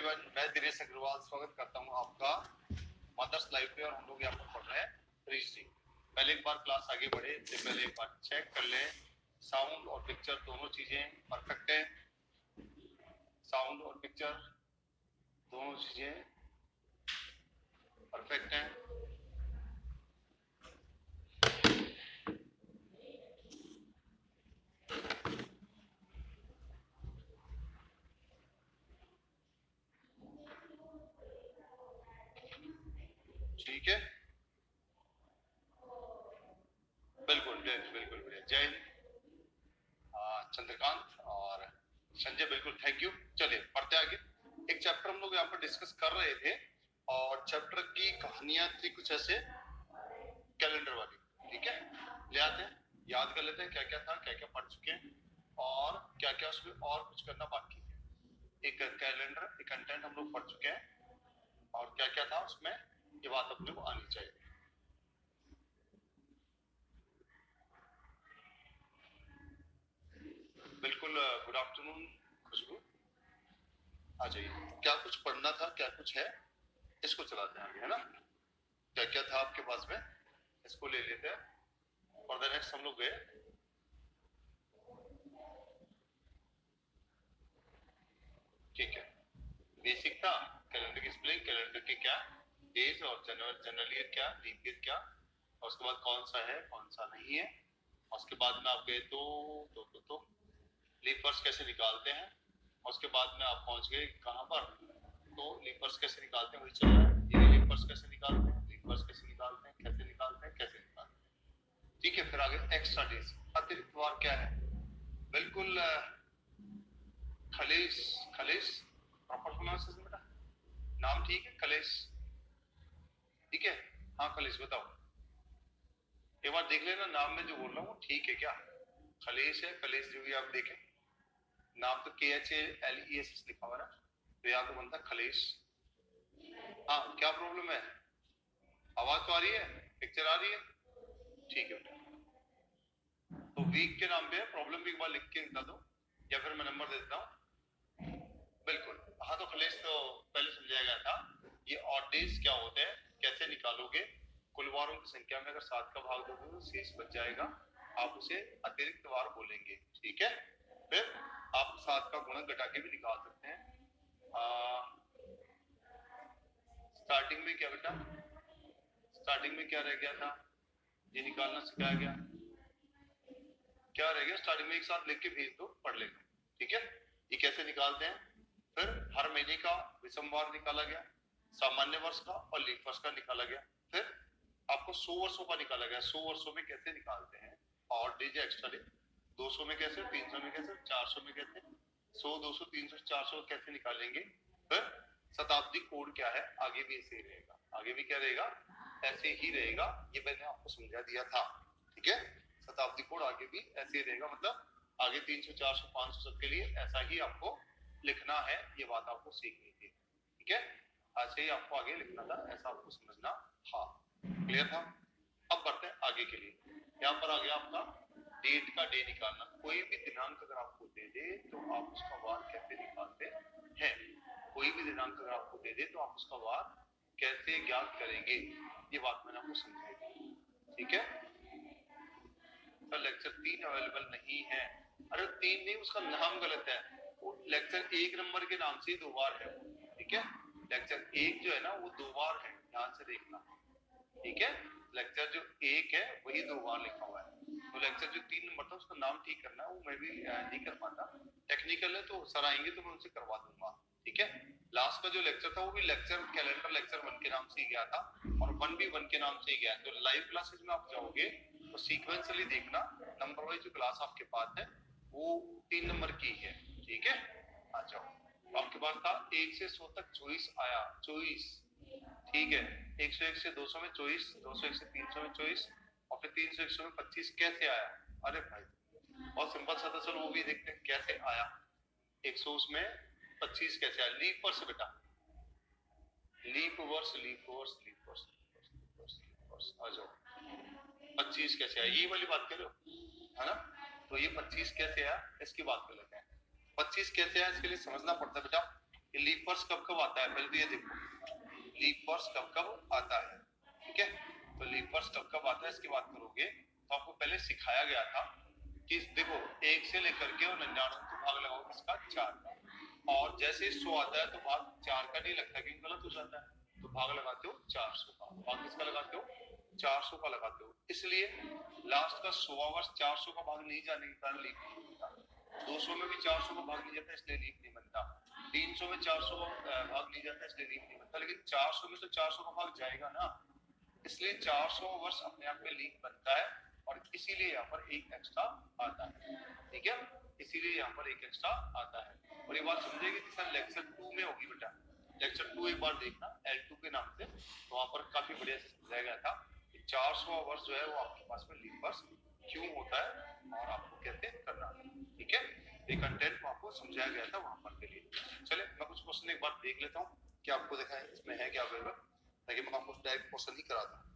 Everyone, मैं दिनेश अग्रवाल स्वागत करता हूं आपका मदर्स लाइफ पे। और हम लोग यहाँ पर पढ़ रहे हैं रीजनिंग। पहले एक बार क्लास आगे बढ़े इससे पहले एक बार चेक कर लें साउंड और पिक्चर दोनों चीजें परफेक्ट है। साउंड और पिक्चर दोनों चीजें परफेक्ट हैं। ठीक है, बिल्कुल बिल्कुल बढ़िया। जय हिंद। चंद्रकांत और संजय, बिल्कुल थैंक यू। चलिए पढ़ते आगे। एक चैप्टर हम लोग यहाँ पर डिस्कस कर रहे थे और चैप्टर की कहानियां थी कुछ ऐसे कैलेंडर वाली। ठीक है, ले आते हैं, याद कर लेते हैं क्या क्या था, क्या क्या पढ़ चुके हैं और क्या क्या उसमें और कुछ करना बाकी है। एक कैलेंडर, एक कंटेंट हम लोग पढ़ चुके हैं और क्या क्या था उसमें, ये बात अपने को आनी चाहिए। बिल्कुल, गुड आफ्टरनून खुशबू, आ जाइए। क्या कुछ पढ़ना था, क्या कुछ है, इसको चलाते हैं आगे, है ना। क्या क्या था आपके पास में, इसको ले लेते हैं। फॉर द नेक्स्ट हम लोग गए, ठीक है। बेसिक था कैलेंडर की स्पेलिंग, कैलेंडर के क्या डेज और जनरल ईयर क्या, लीप ईयर क्या, और उसके बाद कौन सा है कौन सा नहीं है। और उसके बाद में आप गए तो लीप वर्ष कैसे निकालते हैं। और उसके बाद में आप पहुंच गए कहां पर, तो लीप वर्ष कैसे निकालते हैं वही चल रहा है। ये लीप वर्ष कैसे निकालते हैं, लीप वर्ष कैसे निकालते हैं, कैसे निकालते हैं, कैसे निकालते हैं। ठीक है, फिर आगे एक्स्ट्रा डेज, अतिरिक्त वार क्या है। बिल्कुल खलेस, खलेस प्रॉपर प्रोनाउंसिएशन बेटा, नाम ठीक है खलेस, ठीक है। हाँ खलेस बताओ, एक बार देख लेना नाम में जो बोल रहा हूँ ठीक है क्या। खलेस है, खलेस जो भी आप देखें, नाम तो KHALES लिखा हुआ है ना, तो यहाँ तो बनता खलेस। हाँ क्या प्रॉब्लम है, आवाज तो आ रही है, पिक्चर आ रही है, ठीक है। तो वीक के नाम पे प्रॉब्लम भी एक बार लिख के बता दो या फिर मैं नंबर दे देता हूँ। बिल्कुल, हाँ तो खलेस तो पहले समझाया गया था। ये ऑड डेज क्या होते हैं, कैसे निकालोगे। कुल वारों की संख्या में अगर 7 का भाग दोगे तो शेष बच जाएगा, आप उसे अतिरिक्त वार बोलेंगे। ठीक है, फिर आप 7 का गुणक घटा के भी निकाल सकते हैं। स्टार्टिंग में क्या बेटा, स्टार्टिंग में क्या रह गया था, ये निकालना सिखाया गया, क्या रह गया स्टार्टिंग में, एक साथ लिख के भेज दो, पढ़ लेना। ठीक है, ये कैसे निकालते हैं। फिर हर महीने का विषमवार निकाला गया, सामान्य वर्ष का और लीप वर्ष का निकाला गया। फिर आपको 100 वर्षों का निकाला गया, 100 वर्षों में कैसे निकालते हैं, और डे या एक्स्ट्रा डे, 200 में कैसे, 300 में कैसे, 400 में कैसे, 100 200 300 400 कैसे निकालेंगे। फिर शताब्दी कोड क्या है, आगे भी ऐसे ही रहेगा, आगे भी क्या रहेगा, ऐसे ही रहेगा। ये मैंने आपको समझा दिया था। ठीक है, शताब्दी कोड आगे भी ऐसे ही रहेगा, मतलब आगे 300 400 500 सबके लिए ऐसा ही आपको लिखना है। ये बात आपको सीखनी थी, ठीक है, ऐसे ही आपको आगे लिखना था, ऐसा आपको समझना। हाँ क्लियर था। अब बढ़ते हैं आगे के लिए। यहाँ पर आ गया आपका डेट का डे निकालना। कोई भी दिनांक अगर आपको दे दे तो आप उसका वार कैसे निकालते हैं। कोई भी दिनांक अगर आपको दे दे तो आप उसका वार कैसे ज्ञात करेंगे, ये बात मैंने आपको समझाई थी। ठीक है, तो लेक्चर 3 अवेलेबल नहीं है। अरे 3 नहीं, उसका नाम गलत है, वो लेक्चर 1 नंबर के नाम से 2 बार है। ठीक है, लेक्चर 1 जो है ना वो 2 बार है, ध्यान से देखना। ठीक है, लेक्चर जो 1 है वही 2 बार लिखा हुआ है। तो लेक्चर जो 3 नंबर था उसका नाम ठीक करना, वो मैं भी नहीं कर पाता, टेक्निकल है तो सर आएंगे तो मैं उनसे करवा दूंगा। ठीक है, लास्ट का जो लेक्चर था वो भी लेक्चर कैलेंडर लेक्चर 1 के नाम से ही गया था और 1 भी 1 के नाम से ही गया। तो लाइव क्लासेस में आप जाओगे तो सीक्वेंशियली देखना, नंबर वाइज जो क्लास आपके पास है वो 3 नंबर की है। ठीक है, आ जाओ। तो आपके पास था 1 से 100 तक 24 आया, 24। ठीक है, 101 से 200 में 24, 201 से 300 में 24 और फिर 300 100 में 25 कैसे आया। अरे भाई बहुत सिंपल सा था, चलो वो भी देखते हैं कैसे आया। 100 में 25 कैसे आया, लीप वर्ष बेटा, लीप वर्ष लीप वर्ष लीप वर्ष लीप वर्ष, आ जाओ। 25 कैसे आया, ये वाली बात कर रहे हो है ना, तो ये 25 कैसे आया इसकी बात कर लेते हैं। 25 कैसे आया इसके लिए समझना पड़ता है बेटा। कि लीप वर्ष कब कब आता है, पहले तो ये देखो लीप वर्ष कब कब आता है, ठीक है। तो लीप वर्ष कब कब आता है इसकी बात करोगे तो आपको पहले सिखाया गया था कि देखो 1 से लेकर के और 99 को भाग लगाओ किसका, 4 का, और जैसे 100 आता है तो भाग 4 का नहीं लगता क्योंकि गलत हो जाता है, तो भाग लगाते हो 400 का, भाग किसका लगाते हो, 400 का लगाते हो। इसलिए लास्ट का 100वां वर्ष 400 का भाग नहीं जाने के कारण लीप नहीं बनता, 200 में भी 400 का भाग नहीं जाता इसलिए लीप नहीं बनता, 300 में 400 का भाग नहीं जाता इसलिए लीप नहीं बनता, लेकिन 400 में तो 400 का भाग जाएगा ना, इसलिए 400 वर्ष अपने आप में लीप बनता है और इसीलिए यहाँ पर एक एक्स्ट्रा आता है, ठीक है, इसीलिए यहाँ पर एक एक्स्ट्रा आता है। और ये बात समझेगी सर लेक्चर 2 में होगी बेटा, लेक्चर 2 एक बार देखना L2 के नाम से, तो वहां पर काफी बढ़िया से समझाया गया था कि 400 वर्ष जो है वो आपके पास में लीप वर्ष क्यों होता है और आपको कैसे करना है, ठीक है। ये कंटेंट आपको समझाया गया था वहां पर के लिए। चले मैं कुछ क्वेश्चन एक बार देख लेता हूँ कि आपको देखा है इसमें है क्या अवेलेबल, ताकि मैं आपको डायरेक्ट क्वेश्चन ही करा दूं।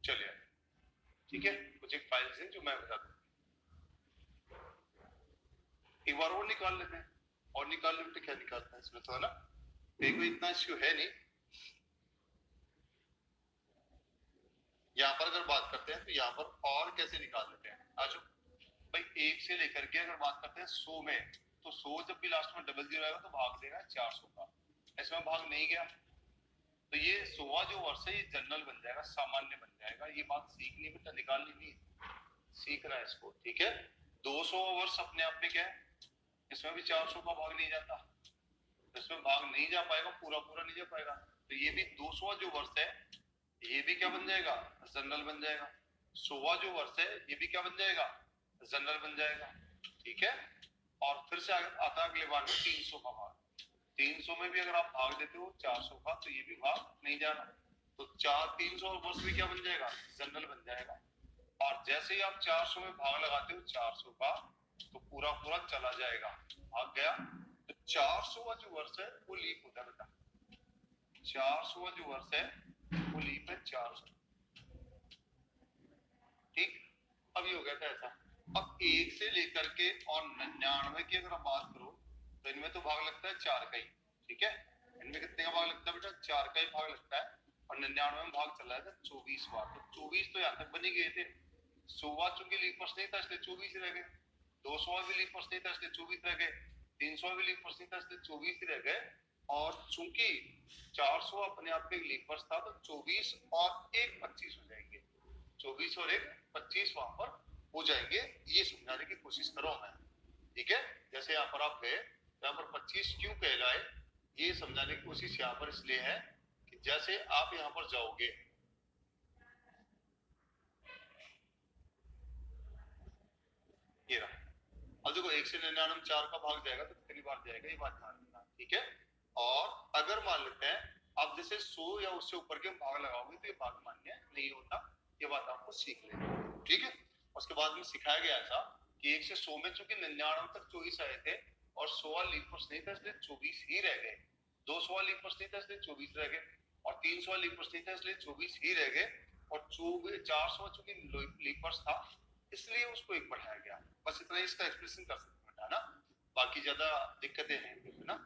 चलिए ठीक है, कुछ एक फाइल्स हैं जो मैं बता दूं, एक बार और निकाल लेते हैं, और निकाल लेते तो क्या निकालते हैं इसमें, तो है ना, कोई इतना इश्यू है नहीं। यहाँ पर अगर बात करते हैं तो यहाँ पर और कैसे निकाल लेते हैं, आज भाई 1 से लेकर के अगर बात करते हैं 100 में, तो 100 जब भी लास्ट में डबल जीरो आएगा तो भाग देगा 400 का, इसमें भाग नहीं गया तो ये 100वां जो वर्ष है ये जनरल बन जाएगा, सामान्य बन जाएगा। ये बात सीखनी बेटा, निकालनी नहीं, सीखना है इसको, ठीक है। 200 वर्ष अपने आप में क्या है, इसमें भी 400 का भाग नहीं जाता, इसमें भाग नहीं जा पाएगा, पूरा पूरा नहीं जा पाएगा, तो ये भी 200वां जो वर्ष है ये भी क्या बन जाएगा, जनरल बन जाएगा। 100वां जो वर्ष है ये भी क्या बन जाएगा, जनरल बन जाएगा, ठीक है। और फिर से आता है अगले बार में 300 का भाग, 300 में भी अगर आप भाग देते हो 400 का तो ये भी भाग नहीं जा रहा, तो 300 वर्ष भी क्या बन जाएगा, जनरल बन जाएगा। और जैसे ही आप 400 में भाग लगाते हो 400 का तो पूरा पूरा चला जाएगा, भाग गया, तो 400वां जो वर्ष है वो लीप होता है बेटा, 400वां जो वर्ष है वो लीप है 400, ठीक। अब ये हो गया था ऐसा। अब 1 से लेकर के और 99 की अगर आप बात करो तो इनमें तो भाग लगता है 4 का ही, ठीक है। इनमें कितने का भाग लगता है बेटा, 4 का ही भाग लगता है, और 99 में भाग चला था 24 बार, तो 24 तो यहाँ तक बन ही गए थे। 100वां चूंकि लीप वर्ष नहीं था इसलिए 24 रह गए, 200वां भी लीप वर्ष नहीं था इसलिए 24 रह गए, 300वां भी लीप वर्ष नहीं था इसलिए 24 रह गए, और चूंकि 400 अपने आप में एक लीप वर्ष था तो 24 और एक 25 हो जाएंगे, 24 और एक 25 वहां पर हो जाएंगे। ये समझाने की कोशिश करो मैं, ठीक है। जैसे यहाँ पर आप गए, यहाँ पर 25 क्यों कहलाए, ये समझाने की कोशिश यहाँ पर इसलिए है कि जैसे आप यहाँ पर जाओगे, ये रहा, अब देखो 1 से 99 में 4 का भाग जाएगा तो कितनी बार जाएगा, ये बात ध्यान रखना, ठीक है। और अगर मान लेते हैं आप जैसे 100 या उससे ऊपर के भाग लगाओगे तो ये भाग मान्य नहीं होता, ये बात आपको सीख लेनी, ठीक है। उसके बाद में सिखाया गया था कि 1 से 100 में चूंकि 99 तक 24 आए थे और 100वां लीप वर्ष नहीं था इसलिए 24 ही रह गए, 200वां लीप वर्ष नहीं था इसलिए 24 रह गए, और 300वां लीप वर्ष नहीं था इसलिए 24 ही रह गए, और 400वां चूंकि लीप वर्ष था इसलिए उसको एक बढ़ाया गया। बस इतना ही इसका एक्सप्रेशन कर सकते हैं ना, बाकी ज्यादा दिक्कतें हैं ना।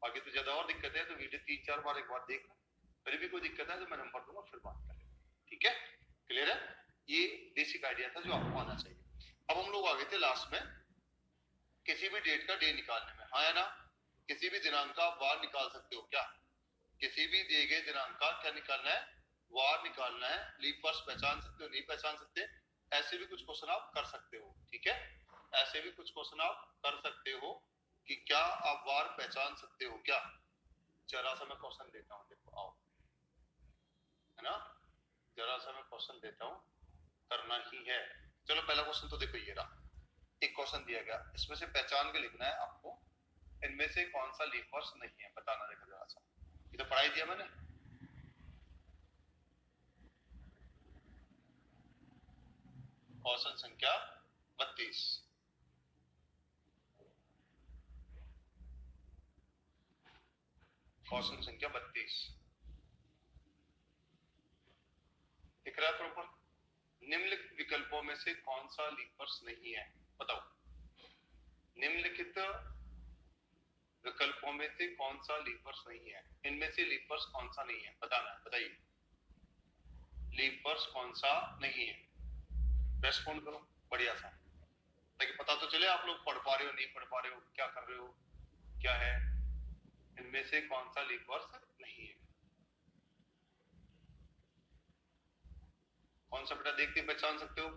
बाकी तो ज्यादा और दिक्कत है तो वीडियो 3-4 बार एक बार देखना, फिर भी कोई दिक्कत है तो मैं नंबर दूंगा फिर बात करेंगे, ठीक है? क्लियर है? ये बेसिक आइडिया था जो आपको आना चाहिए। अब हम लोग आगे थे लास्ट में किसी भी डेट का डे निकालने में, हाँ या ना? किसी भी दिनांक का आप वार निकाल सकते हो क्या? किसी भी दिए गए दिनांक का क्या निकालना है? वार निकालना है। लीप वर्ष पहचान सकते हो, नहीं पहचान सकते, ऐसे भी कुछ क्वेश्चन आप कर सकते हो, ठीक है? ऐसे भी कुछ क्वेश्चन आप कर सकते हो कि क्या आप वार पहचान सकते हो क्या? जरा सा मैं क्वेश्चन देता हूँ, देखो आओ, है ना? जरा सा मैं क्वेश्चन देता हूँ, करना ही है। चलो पहला क्वेश्चन तो देखो ये रहा, एक क्वेश्चन दिया गया, इसमें से पहचान के लिखना है आपको, इनमें से कौन सा लीप वर्ष नहीं है बताना। देखो जरा सा, ये तो पढ़ाई दिया मैंने। क्वेश्चन संख्या 32, क्वेश्चन संख्या 32 दिख रहा है प्रॉपर? निम्नलिखित विकल्पों में से कौन सा लीप वर्ष नहीं है बताओ। निम्नलिखित विकल्पों में से कौन सा लीप वर्ष नहीं है, इनमें से लीप वर्ष कौन सा नहीं है बताना है, बताइए लीप वर्ष कौन सा नहीं है। रेस्पॉन्ड करो बढ़िया सा, ताकि पता तो चले आप लोग पढ़ पा रहे हो नहीं पढ़ पा रहे हो, क्या कर रहे हो, क्या है। इनमें से कौन सा लीप वर्ष नहीं है, कौन सा बेटा देखते पहचान सकते हो,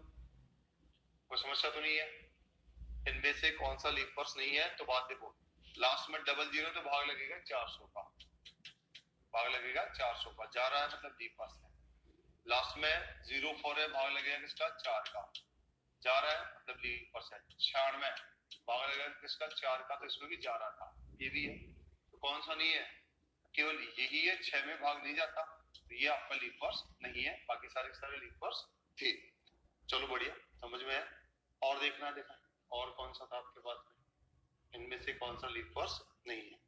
कोई समस्या तो नहीं है? इनमें से कौन सा लीप वर्ष नहीं है तो बात देखो, लास्ट में 00 तो भाग लगेगा 400 का, भाग लगेगा 400 का, जा रहा है मतलब लीप वर्ष है। लास्ट में 04 है, भाग लगेगा किसका? 4 का, जा रहा है मतलब लीप वर्ष है। 96 भाग लगेगा किसका? 4 का, तो इसमें भी जा रहा था, ये भी है, तो कौन सा नहीं है? केवल यही है, 6 में भाग नहीं जाता, तो ये आपका लीप वर्ष नहीं है, बाकी सारे लीप वर्ष थे। चलो बढ़िया, समझ में है? और देखना, देखा और कौन सा था आपके पास में, इनमें से कौन सा लीप वर्ष नहीं है।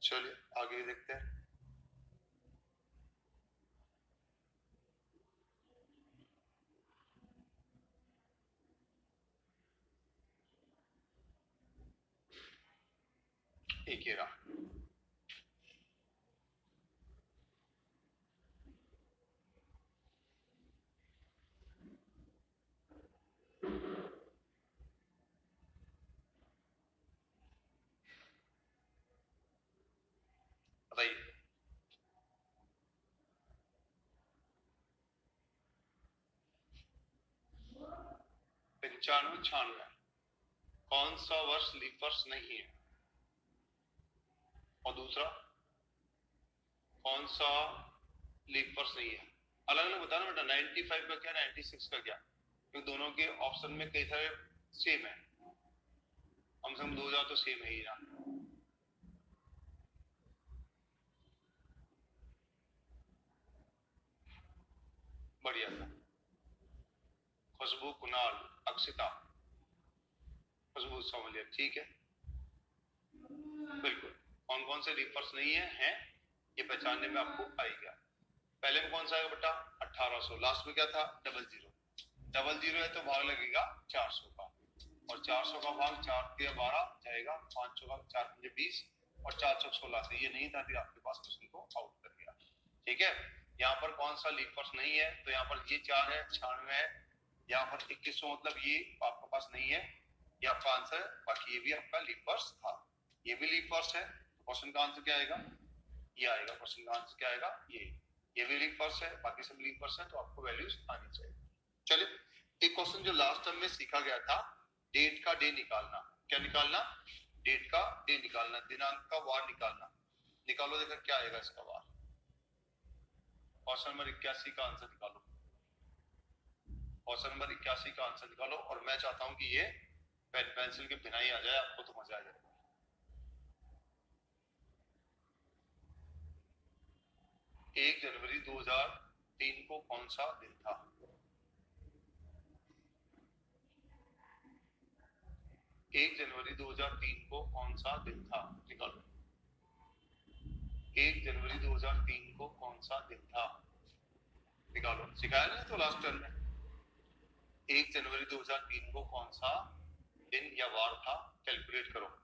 चलिए आगे देखते हैं। एक ये रहा, बताइए 95-96 कौन सा वर्ष लीप वर्ष नहीं है? और दूसरा कौन सा लीप वर्ष नहीं है? अलग अलग बताना बेटा, 95 का क्या 96 का क्या, क्योंकि दोनों के ऑप्शन में कई सारे सेम है, कम से कम 2000 तो सेम है ही ना। बढ़िया था, खुशबू, कुणाल, अक्षिता, खुशबू समझ, ठीक है बिल्कुल। कौन कौन से लीप वर्ष नहीं है, हैं ये पहचानने में आपको आएगा। पहले में कौन सा आएगा बेटा? 1800, लास्ट में क्या था? 00 है तो भाग लगेगा 400 का, और 400 का भाग 4 के 12 जाएगा, 500 का 4 पंजे 20 और 4 16 से ये नहीं था, फिर आपके पास क्वेश्चन को आउट कर दिया, ठीक है? यहाँ पर कौन सा लीप वर्ष नहीं है, तो यहाँ पर ये 4 है, 96 है, यहाँ पर 2100 मतलब ये आपके पास नहीं है, ये आपका आंसर है, बाकी ये भी आपका लीप वर्ष था, ये भी लीप वर्ष है। क्वेश्चन का आंसर क्या आएगा? ये आएगा, क्वेश्चन का आंसर क्या आएगा? ये भी लीप वर्ष है, बाकी सब लीप वर्ष है, तो आपको वैल्यूज आनी चाहिए। चलिए एक क्वेश्चन जो लास्ट टाइम में सीखा गया था, डेट का डे निकालना। क्या निकालना? डेट का डे निकालना, दिनांक का वार निकालना। निकालो, देखा क्या आएगा इसका वार। क्वेश्चन नंबर 81 का आंसर निकालो, क्वेश्चन नंबर 81 का आंसर निकालो, और मैं चाहता हूं कि ये पेन पेंसिल के बिना ही आ जाए, आपको तो मजा आ जाएगा। 1 जनवरी 2003 को कौन सा दिन था? 1 जनवरी 2003 को कौन सा दिन था? निकालो, 1 जनवरी 2003 को कौन सा दिन था? निकालो, सिखाया नहीं तो लास्ट टर्म में। 1 जनवरी 2003 को कौन सा दिन या वार था? कैलकुलेट करो।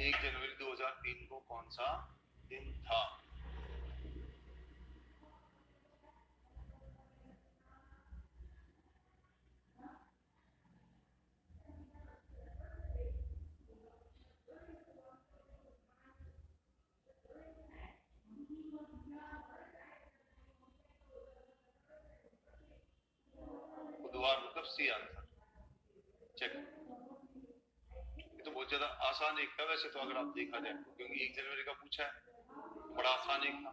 1 जनवरी 2003 को कौन सा दिन था? बुधवार मतलब सी आंसर। चेक। ये तो बहुत ज्यादा आसान एक था वैसे तो, अगर आप देखा जाए, क्योंकि 1 जनवरी का पूछा है, बड़ा आसान एक था।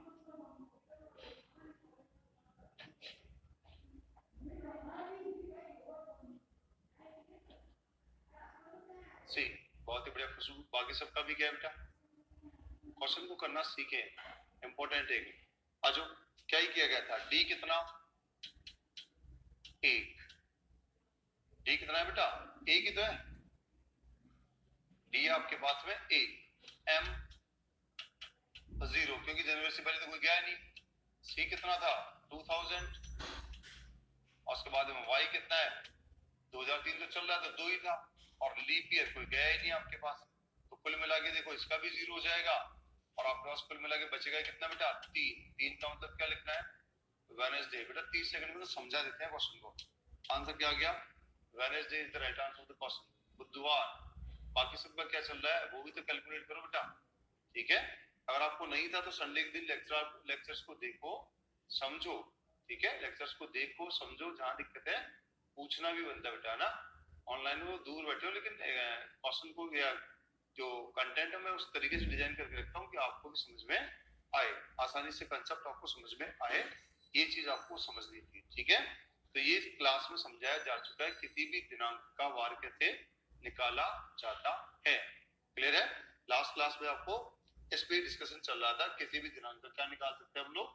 सी। बहुत ही बढ़िया खुशबू। बाकी सबका भी क्या है बेटा? क्वेश्चन को करना सीखे, इंपॉर्टेंट है। आज क्या ही किया गया था? डी कितना? 1। डी कितना है बेटा? 1 ही तो है। डी आपके पास में 1, एम 0, क्योंकि जनवरी से पहले तो कोई गया नहीं। सी कितना था? 2000। और उसके बाद में वाई कितना है? 2003 तो चल रहा था, 2 ही था, और लीप ईयर कोई गया ही नहीं आपके पास, तो कुल मिला के देखो इसका भी 0 हो जाएगा, और आपके पास कुल मिला के बचेगा कितना बेटा? 3। 3 का मतलब क्या लिखना है? वेडनेसडे। बेटा 30 सेकंड में तो समझा देते हैं क्वेश्चन को। आंसर क्या आ गया? Wednesday is the right answer of the question. बुधवार। बाकी सबका क्या चल रहा है वो भी तो कैलकुलेट करो बेटा, ठीक है? अगर आपको नहीं था तो संडे के दिन लेक्चर्स को देखो, समझो, ठीक है? लेक्चर्स को देखो, समझो, जहां दिक्कत है पूछना भी बनता बेटा ना। ऑनलाइन में दूर बैठे हो, लेकिन क्वेश्चन को या जो कंटेंट है मैं उस तरीके से डिजाइन करके रखता हूँ कि आपको भी समझ में आए, आसानी से कंसेप्ट आपको समझ में आए, ये चीज आपको समझनी थी, ठीक है? तो ये क्लास में समझाया जा चुका है किसी भी दिनांक का वार कैसे निकाला जाता है। क्लियर है? लास्ट क्लास में आपको इस पे डिस्कशन चल रहा था, किसी भी दिनांक का क्या निकाल सकते हैं हम लोग?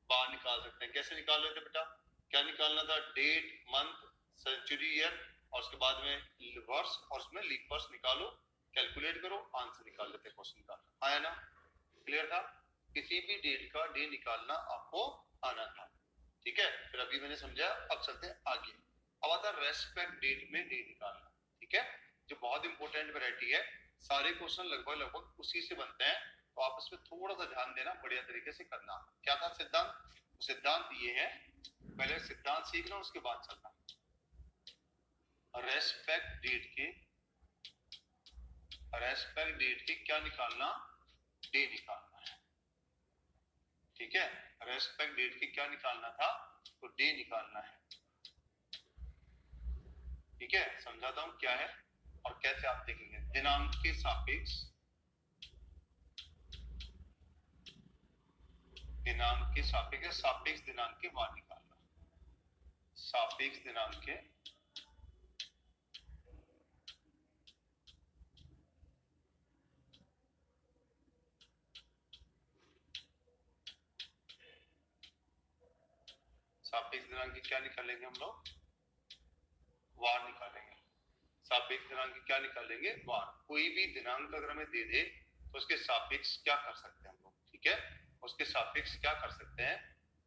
बार निकाल सकते हैं। कैसे निकाल रहे थे बेटा? क्या निकालना था? डेट, मंथ, सेंचुरी, ईयर, और उसके बाद में वर्ष, और उसमें लीप वर्ष निकालो, कैलकुलेट करो, आंसर निकाल लेते हैं क्वेश्चन का। आया ना? क्लियर था? किसी भी डेट का डे निकालना आपको आना था, ठीक है? फिर अभी मैंने समझा, अब चलते हैं आगे। अब आता है रेस्पेक्ट डेट में डे निकालना, ठीक है? जो बहुत इंपॉर्टेंट वैरायटी है, सारे क्वेश्चन लगभग उसी से बनते हैं, तो आप इसमें थोड़ा सा ध्यान देना, बढ़िया तरीके से करना। क्या था सिद्धांत? सिद्धांत ये है, पहले सिद्धांत सीखना उसके बाद चलना। रेस्पेक्ट डेट की क्या निकालना? डे निकालना है, ठीक है? रेस्पेक्ट डेट की क्या निकालना था? तो डे निकालना है, ठीक है? समझाता हूं क्या है और कैसे आप देखेंगे। दिनांक के सापेक्ष, दिनांक के सापेक्ष, सापेक्ष दिनांक के वार निकालना, सापेक्ष दिनांक के सापेक्ष दिनांक की क्या निकालेंगे हम लोग? वार निकालेंगे। सापेक्ष दिनांक की क्या निकालेंगे? वार। कोई भी दिनांक अगर हमें दे दे तो उसके सापेक्ष क्या कर सकते हैं हम लोग, ठीक है? उसके सापेक्ष क्या कर सकते हैं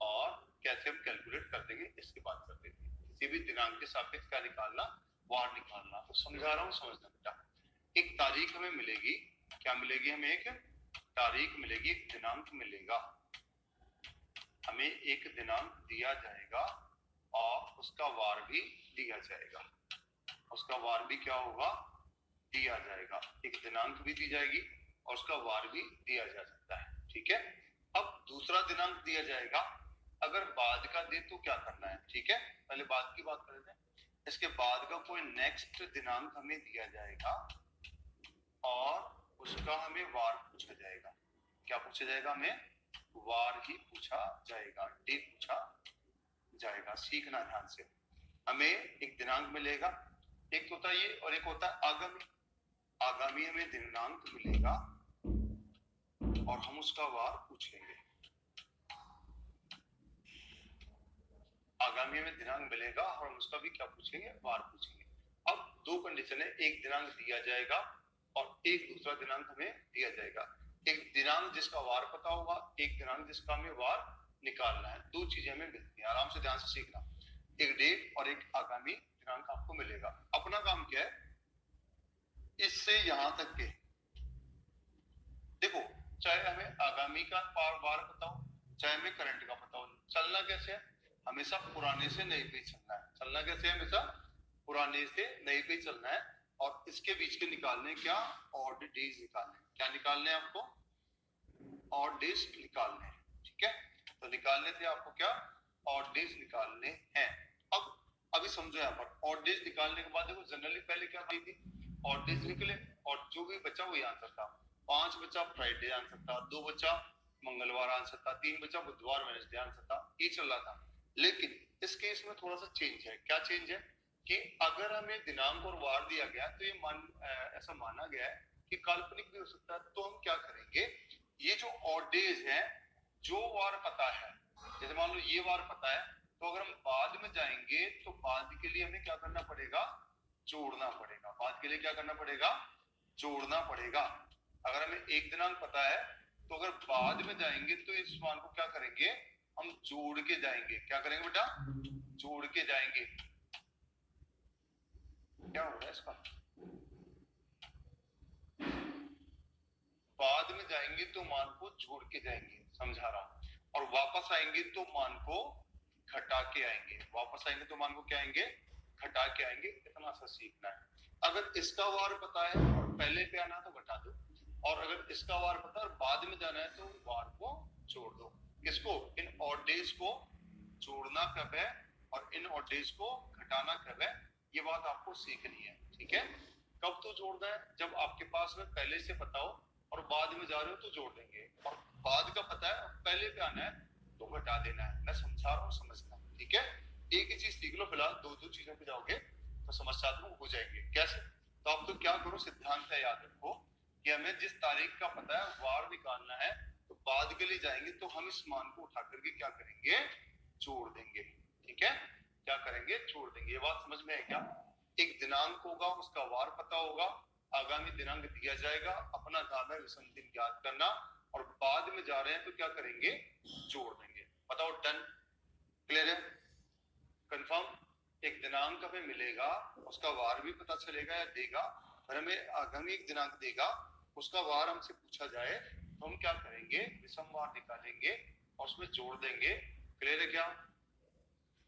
और कैसे हम कैलकुलेट कर देंगे, इसकी बात करते हैं। किसी भी दिनांक के सापेक्ष क्या निकालना? वार निकालना। तो समझा रहा हूं, समझना बेटा। एक तारीख हमें मिलेगी, क्या मिलेगी हमें? एक तारीख मिलेगी, एक दिनांक मिलेगा, हमें एक दिनांक दिया जाएगा और उसका वार भी दिया जाएगा। उसका वार भी क्या होगा? दिया जाएगा। एक दिनांक भी दी जाएगी और उसका वार भी दिया जा सकता है, ठीक है? अब दूसरा दिनांक दिया जाएगा, अगर बाद का दे तो क्या करना है, ठीक है? पहले बाद की बात कर लेते हैं। इसके बाद का कोई नेक्स्ट दिनांक हमें दिया जाएगा और उसका हमें वार पूछा जाएगा। क्या पूछा जाएगा? हमें वार ही पूछा जाएगा, डे पूछा जाएगा। सीखना ध्यान से। हमें एक दिनांक मिलेगा, एक होता है ये, और एक होता है आगामी। आगामी हमें दिनांक मिलेगा और हम उसका वार पूछेंगे। आगामी में दिनांक मिलेगा और हम उसका भी क्या पूछेंगे? वार पूछेंगे। अब दो कंडीशन है, एक दिनांक दिया जाएगा और एक दूसरा दिनांक हमें दिया जाएगा। एक दिनांक जिसका वार पता होगा, एक दिनांक जिसका हमें वार निकालना है। दो चीजें हमें मिलती हैं, आराम से ध्यान से सीखना। एक डेट और एक आगामी दिनांक आपको मिलेगा। अपना काम क्या है? इससे यहां तक के चाहे हमें आगामी का वार पता हो, चाहे हमें करंट का पता हो। चलना कैसे है, हमेशा पुराने से नए पे चलना है। चलना कैसे है, हमेशा पुराने से नए पे चलना है। और इसके बीच के निकालने क्या, ऑड डेज निकालने। क्या निकालने हैं आपको, ऑड डेज निकालने हैं। ठीक है, तो निकालने थे आपको क्या, ऑड डेज निकालने हैं। अब अभी समझो यहाँ पर ऑड डेज निकालने के बाद देखो जनरली पहले क्या की थी, ऑड डेज निकले और जो भी बचा वही आंसर था। 5 बचा फ्राइडे आंसर था, 2 बचा मंगलवार आंसर था, 3 बचा बुधवार वेडनेसडे आंसर था, ये चल रहा था। लेकिन इस केस में थोड़ा सा चेंज है। क्या चेंज है कि अगर हमें दिनांक और वार दिया गया तो ये ऐसा माना गया है कि काल्पनिक भी हो सकता है। तो हम क्या करेंगे, ये जो ऑड डेज है, जो वार पता है, जैसे मान लो ये वार पता है, तो अगर हम बाद में जाएंगे तो बाद के लिए हमें क्या करना पड़ेगा, जोड़ना पड़ेगा। बाद के लिए क्या करना पड़ेगा, जोड़ना पड़ेगा। अगर हमें एक दिनांक पता है तो अगर बाद में जाएंगे तो इस मान को क्या करेंगे, हम जोड़ के जाएंगे। क्या करेंगे बेटा, जोड़ के जाएंगे। क्या हो रहा है इसका, बाद में जाएंगे तो मान को जोड़ के जाएंगे, समझा रहा हूं। और वापस आएंगे तो मान को घटा के आएंगे। वापस आएंगे तो मान को क्या आएंगे, घटा के आएंगे। इतना सा सीखना है। अगर इसका वार पता है और पहले पे आना तो घटा दो, और अगर इसका वार पता है और बाद में जाना है तो वार को जोड़ दो। किसको, इन ऑड डेज को जोड़ना कब है और इन ऑड डेज को घटाना कब है, ये बात आपको सीखनी है। ठीक है, कब तो जोड़ना है, जब आपके पास में पहले से पता हो और बाद में जा रहे हो तो जोड़ देंगे, और बाद का पता है पहले पे आना है तो घटा देना है। मैं समझा रहा हूँ, समझना। ठीक है, एक ही चीज सीख लो फिलहाल, दो दो चीजों पे जाओगे तो समस्यात्मक हो जाएंगे। कैसे, तो आप तो क्या करो, सिद्धांत है याद रखो कि हमें जिस तारीख का पता है वार निकालना है, तो बाद के लिए जाएंगे तो हम इस मान को उठा करके क्या करेंगे, जोड़ देंगे। ठीक है, क्या करेंगे, जोड़ देंगे। ये बात समझ में है क्या, एक दिनांक होगा, उसका वार पता होगा, आगामी दिनांक दिया जाएगा, अपना काम है विषम दिन ज्ञात करना, और बाद में जा रहे हैं तो क्या करेंगे, जोड़ देंगे। बताओ, डन, क्लियर है, कंफर्म। एक दिनांक हमें मिलेगा, उसका वार भी पता चलेगा या देगा, और हमें आगामी एक दिनांक देगा, उसका वार हमसे पूछा जाए तो हम क्या करेंगे, विषम वार निकालेंगे और उसमें जोड़ देंगे। क्लियर है क्या,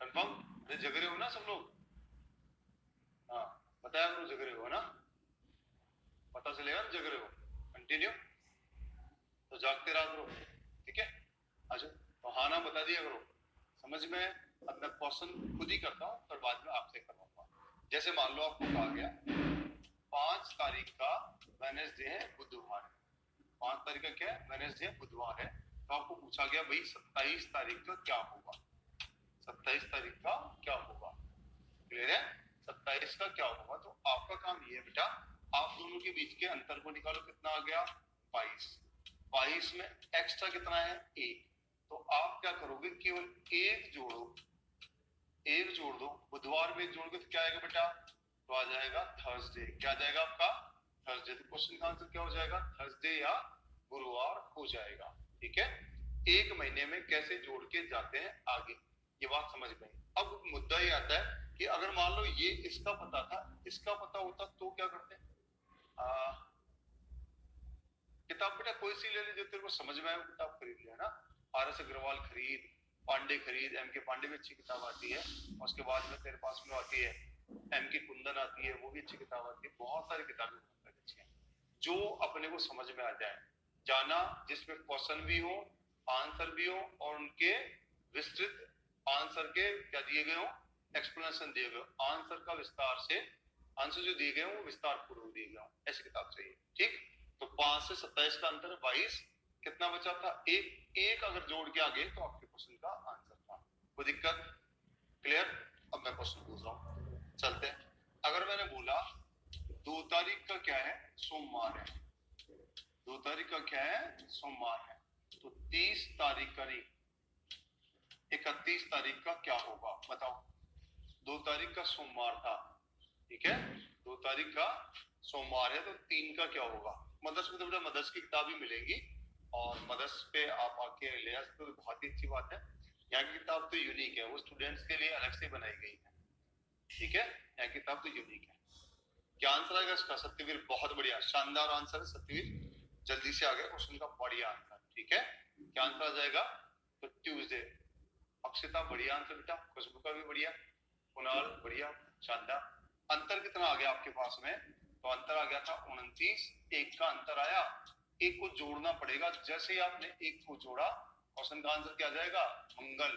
कंफर्म, जग रहे हो ना सब लोग, हाँ बताया करो, जग रहे हो ना, पता चलेगा ना जग रहे हो। कंटिन्यू, तो जागते रहा करो। ठीक है, अच्छा तो हाँ ना बता दिया करो। समझ में, अब मैं क्वेश्चन खुद ही करता हूँ और बाद में आपसे करवाऊंगा। जैसे मान लो आपको कहा गया 5 तारीख का वेडनेसडे है, बुधवार है। 5 तारीख का क्या है, वेडनेसडे है, बुधवार है। तो आपको पूछा गया भाई 27 तारीख का क्या होगा, 27 तारीख का क्या होगा। क्लियर है, 27 का क्या होगा। तो आपका काम ये है बेटा, आप दोनों के बीच के अंतर को निकालो। कितना आ गया, 22। 22 में एक्स्ट्रा कितना है, 1। तो आप क्या करोगे, केवल एक जोड़ो, एक जोड़ दो। बुधवार में एक जोड़ोगे तो क्या आएगा बेटा, तो आ जाएगा थर्सडे। क्या आ जाएगा आपका, थर्सडे। तो क्वेश्चन का आंसर क्या हो जाएगा, थर्सडे या गुरुवार हो जाएगा। ठीक है, एक महीने में कैसे जोड़ के जाते हैं आगे, ये बात समझ में। अब मुद्दा ये आता है कि अगर मान लो ये इसका पता था, इसका पता होता तो क्या करते हैं। किताब बेटा कोई सी ले लीजिए, तेरे को समझ में आए वो किताब खरीद लिया ना। आर.एस. अग्रवाल खरीद, पांडे खरीद, M.K. पांडे में अच्छी किताब आती है। उसके बाद में तेरे पास में आती है M.K. कुंदन आती है, वो भी अच्छी किताब आती है। बहुत सारी किताबें अच्छी हैं, जो अपने को समझ में आ जाए। जाना जिसमें क्वेश्चन भी हो, आंसर भी हो, और उनके विस्तृत आंसर के क्या दिए गए हो, एक्सप्लेनेशन दिए गए हो, आंसर का विस्तार से, आंसर जो दिए गए हो वो विस्तार पूर्वक दिए गए हो, ऐसी किताब चाहिए। ठीक, तो 5 से 27 का अंतर 22, कितना बचा था, एक। एक अगर जोड़ के आ गए तो आपके क्वेश्चन का आंसर था। कोई दिक्कत, क्लियर। अब मैं क्वेश्चन पूछ रहा हूँ, चलते हैं। अगर मैंने बोला 2 तारीख का क्या है, सोमवार है। 2 तारीख का क्या है, सोमवार है। तो 30 तारीख का नहीं, 31 तारीख का क्या होगा, बताओ। 2 तारीख का सोमवार था, ठीक है, 2 तारीख का सोमवार है, तो 3 का क्या होगा। मदर्स में तो बेटा मदर्स की किताब ही मिलेगी, और मदर्स पे आप आके ले आ सकते हो, बहुत ही अच्छी बात है। यहाँ की किताब तो यूनिक है, वो स्टूडेंट्स के लिए अलग से बनाई गई है। ठीक है, यहाँ की किताब तो यूनिक है। क्या आंसर आएगा इसका, सत्यवीर। बहुत बढ़िया, शानदार आंसर है सत्यवीर। जल्दी से आ गया क्वेश्चन का बढ़िया आंसर। ठीक है, क्या आंसर आ जाएगा? तो ट्यूसडे। अक्षिता बढ़िया आंसर बेटा, खुशबू का भी बढ़िया, कुणाल बढ़िया, शानदार। अंतर कितना आ गया आपके पास में? तो अंतर आ गया था 29, एक का अंतर आया, एक को जोड़ना पड़ेगा। जैसे ही आपने एक को जोड़ा, क्वेश्चन का आंसर क्या आ जाएगा? मंगल,